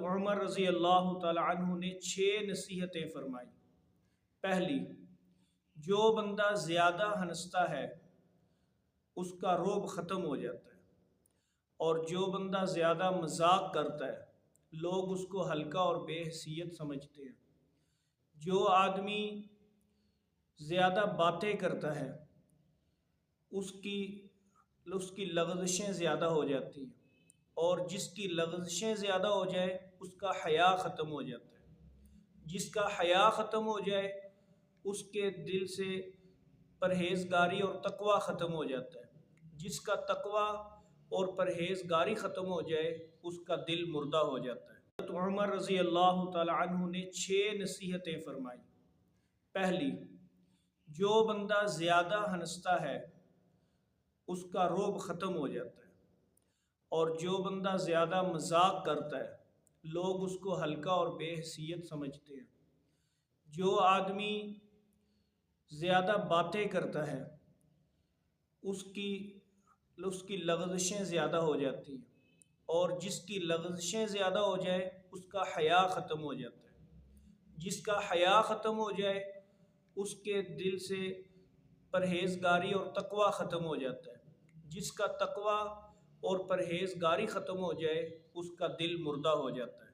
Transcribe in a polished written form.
عمر رضی اللہ تعالی عنہ نے 6 نصیحتیں فرمائی۔ پہلی، جو بندہ زیادہ ہنستا ہے اس کا رعب ختم ہو جاتا ہے، اور جو بندہ زیادہ مذاق کرتا ہے لوگ اس کو ہلکا اور بے حیثیت سمجھتے ہیں۔ جو آدمی زیادہ باتیں کرتا ہے اس کی لغزشیں زیادہ ہو جاتی ہیں، اور جس کی لغزشیں زیادہ ہو جائے اس کا حیا ختم ہو جاتا ہے۔ جس کا حیا ختم ہو جائے اس کے دل سے پرہیزگاری اور تقوی ختم ہو جاتا ہے۔ جس کا تقوی اور پرہیزگاری ختم ہو جائے اس کا دل مردہ ہو جاتا ہے۔ حضرت عمر رضی اللہ تعالی عنہ نے 6 نصیحتیں فرمائی۔ پہلی، جو بندہ زیادہ ہنستا ہے اس کا رعب ختم ہو جاتا ہے، اور جو بندہ زیادہ مذاق کرتا ہے لوگ اس کو ہلکا اور بے حیثیت سمجھتے ہیں۔ جو آدمی زیادہ باتیں کرتا ہے اس کی لغزشیں زیادہ ہو جاتی ہیں، اور جس کی لغزشیں زیادہ ہو جائے اس کا حیا ختم ہو جاتا ہے۔ جس کا حیا ختم ہو جائے اس کے دل سے پرہیزگاری اور تقوی ختم ہو جاتا ہے۔ جس کا تقوی اور پرہیزگاری ختم ہو جائے اس کا دل مردہ ہو جاتا ہے۔